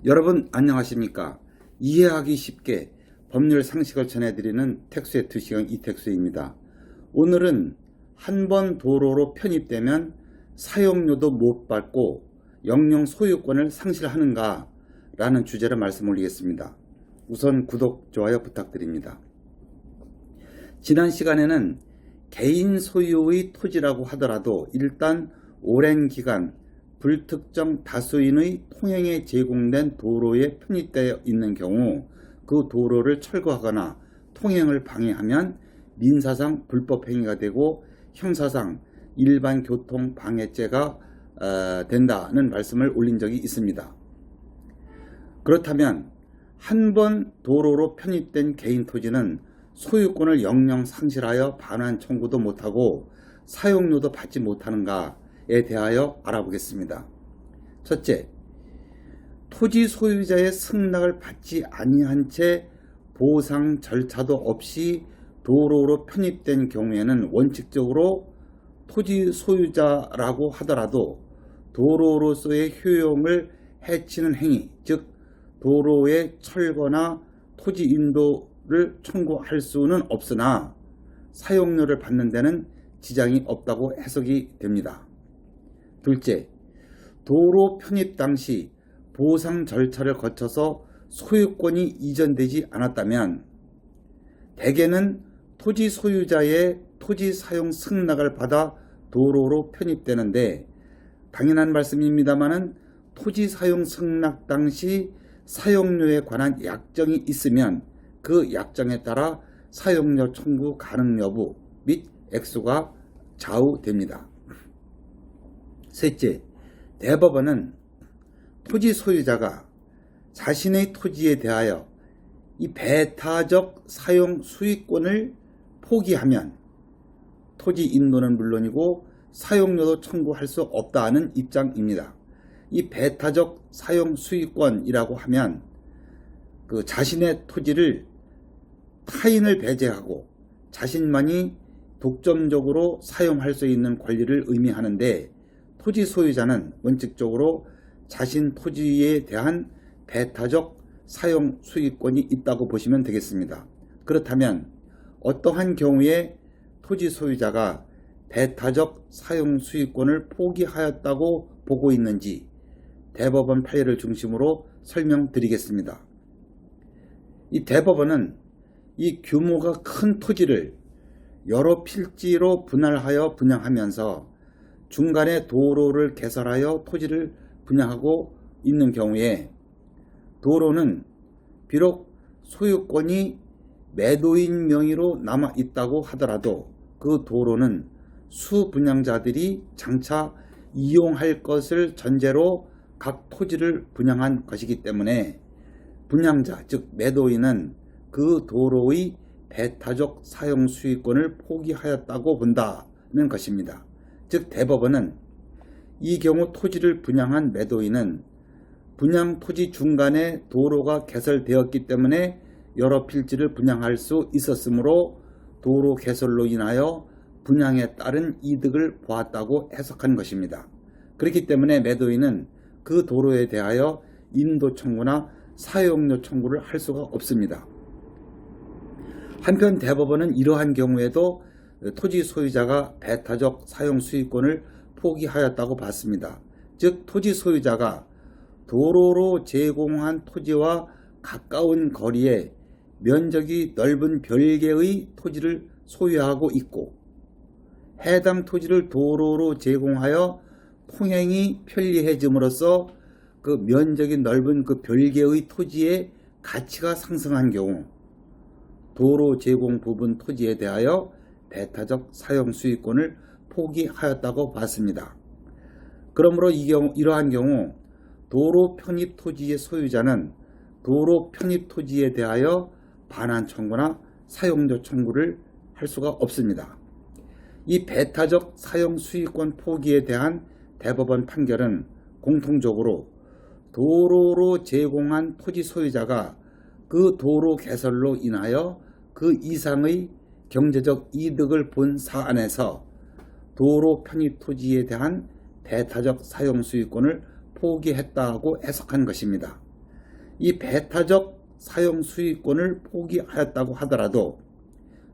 여러분 안녕하십니까? 이해하기 쉽게 법률 상식을 전해드리는 택수의 2시간 이택수입니다. 오늘은 한 번 도로로 편입되면 사용료도 못 받고 영영 소유권을 상실하는가 라는 주제로 말씀 올리겠습니다. 우선 구독, 좋아요 부탁드립니다. 지난 시간에는 개인 소유의 토지라고 하더라도 일단 오랜 기간 불특정 다수인의 통행에 제공된 도로에 편입되어 있는 경우 그 도로를 철거하거나 통행을 방해하면 민사상 불법행위가 되고 형사상 일반교통방해죄가 된다는 말씀을 올린 적이 있습니다. 그렇다면 한 번 도로로 편입된 개인 토지는 소유권을 영영 상실하여 반환 청구도 못하고 사용료도 받지 못하는가에 대하여 알아보겠습니다. 첫째, 토지 소유자의 승낙을 받지 아니한 채 보상 절차도 없이 도로로 편입된 경우에는 원칙적으로 토지 소유자라고 하더라도 도로로서의 효용을 해치는 행위, 즉 도로의 철거나 토지 인도를 청구할 수는 없으나 사용료를 받는 데는 지장이 없다고 해석이 됩니다. 둘째, 도로 편입 당시 보상 절차를 거쳐서 소유권이 이전되지 않았다면 대개는 토지 소유자의 토지 사용 승낙을 받아 도로로 편입되는데, 당연한 말씀입니다마는 토지 사용 승낙 당시 사용료에 관한 약정이 있으면 그 약정에 따라 사용료 청구 가능 여부 및 액수가 좌우됩니다. 셋째, 대법원은 토지 소유자가 자신의 토지에 대하여 이 배타적 사용 수익권을 포기하면 토지 인도는 물론이고 사용료도 청구할 수 없다는 입장입니다. 이 배타적 사용 수익권이라고 하면 그 자신의 토지를 타인을 배제하고 자신만이 독점적으로 사용할 수 있는 권리를 의미하는데, 토지 소유자는 원칙적으로 자신 토지에 대한 배타적 사용 수익권이 있다고 보시면 되겠습니다. 그렇다면 어떠한 경우에 토지 소유자가 배타적 사용 수익권을 포기하였다고 보고 있는지 대법원 판례를 중심으로 설명드리겠습니다. 이 대법원은 이 규모가 큰 토지를 여러 필지로 분할하여 분양하면서 중간에 도로를 개설하여 토지를 분양하고 있는 경우에 도로는 비록 소유권이 매도인 명의로 남아 있다고 하더라도 그 도로는 수분양자들이 장차 이용할 것을 전제로 각 토지를 분양한 것이기 때문에 분양자, 즉 매도인은 그 도로의 배타적 사용 수익권을 포기하였다고 본다는 것입니다. 즉 대법원은 이 경우 토지를 분양한 매도인은 분양 토지 중간에 도로가 개설되었기 때문에 여러 필지를 분양할 수 있었으므로 도로 개설로 인하여 분양에 따른 이득을 보았다고 해석한 것입니다. 그렇기 때문에 매도인은 그 도로에 대하여 인도 청구나 사용료 청구를 할 수가 없습니다. 한편 대법원은 이러한 경우에도 토지 소유자가 배타적 사용 수익권을 포기하였다고 봤습니다. 즉 토지 소유자가 도로로 제공한 토지와 가까운 거리에 면적이 넓은 별개의 토지를 소유하고 있고 해당 토지를 도로로 제공하여 통행이 편리해짐으로써 그 면적이 넓은 그 별개의 토지의 가치가 상승한 경우 도로 제공 부분 토지에 대하여 배타적 사용 수익권을 포기하였다고 봤습니다. 그러므로 이러한 경우 도로 편입 토지의 소유자는 도로 편입 토지에 대하여 반환 청구나 사용료 청구를 할 수가 없습니다. 이 배타적 사용 수익권 포기에 대한 대법원 판결은 공통적으로 도로로 제공한 토지 소유자가 그 도로 개설로 인하여 그 이상의 경제적 이득을 본 사안에서 도로 편입 토지에 대한 배타적 사용 수익권을 포기했다고 해석한 것입니다. 이 배타적 사용 수익권을 포기하였다고 하더라도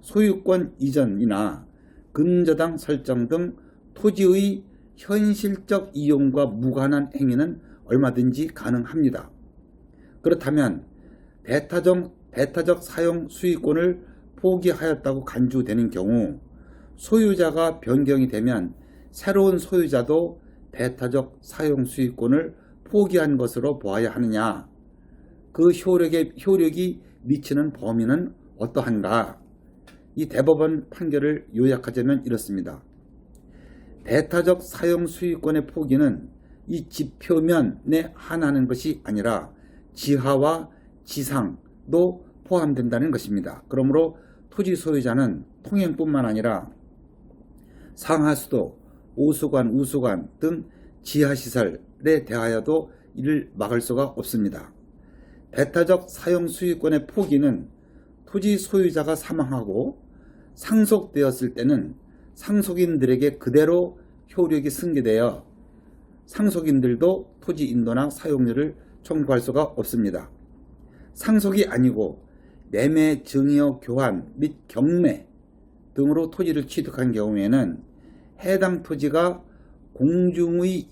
소유권 이전이나 근저당 설정 등 토지의 현실적 이용과 무관한 행위는 얼마든지 가능합니다. 그렇다면 배타적 사용 수익권을 포기하였다고 간주되는 경우 소유자가 변경이 되면 새로운 소유자도 배타적 사용 수익권을 포기한 것으로 보아야 하느냐? 그 효력이 미치는 범위는 어떠한가? 이 대법원 판결을 요약하자면 이렇습니다. 배타적 사용 수익권의 포기는 이 지표면에 한하는 것이 아니라 지하와 지상도 포함된다는 것입니다. 그러므로 토지 소유자는 통행뿐만 아니라 상하수도, 오수관, 우수관 등 지하시설에 대하여도 이를 막을 수가 없습니다. 배타적 사용 수익권의 포기는 토지 소유자가 사망하고 상속되었을 때는 상속인들에게 그대로 효력이 승계되어 상속인들도 토지 인도나 사용료를 청구할 수가 없습니다. 상속이 아니고 매매, 증여, 교환 및 경매 등으로 토지를 취득한 경우에는 해당 토지가 공중의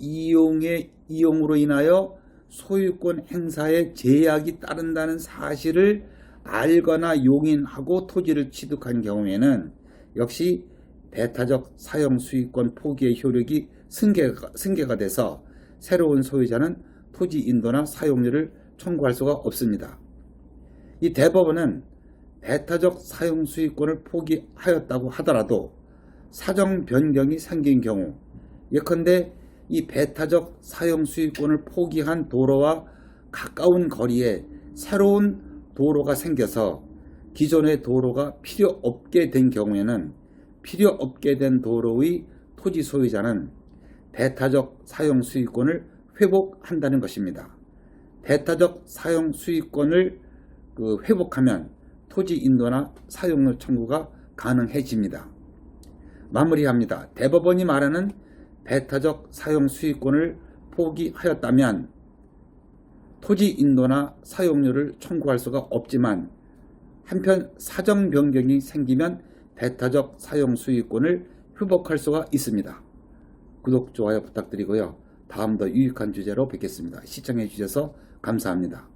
이용으로 인하여 소유권 행사에 제약이 따른다는 사실을 알거나 용인하고 토지를 취득한 경우에는 역시 배타적 사용 수익권 포기의 효력이 승계가 돼서 새로운 소유자는 토지 인도나 사용료를 청구할 수가 없습니다. 이 대법원은 배타적 사용 수익권을 포기하였다고 하더라도 사정 변경이 생긴 경우 예컨대 이 배타적 사용 수익권을 포기한 도로와 가까운 거리에 새로운 도로가 생겨서 기존의 도로가 필요 없게 된 경우에는 필요 없게 된 도로의 토지 소유자는 배타적 사용 수익권을 회복한다는 것입니다. 배타적 사용 수익권을 회복하면 토지 인도나 사용료 청구가 가능해집니다. 마무리합니다. 대법원이 말하는 배타적 사용 수익권을 포기하였다면 토지 인도나 사용료를 청구할 수가 없지만 한편 사정 변경이 생기면 배타적 사용 수익권을 회복할 수가 있습니다. 구독, 좋아요 부탁드리고요. 다음 더 유익한 주제로 뵙겠습니다. 시청해 주셔서 감사합니다.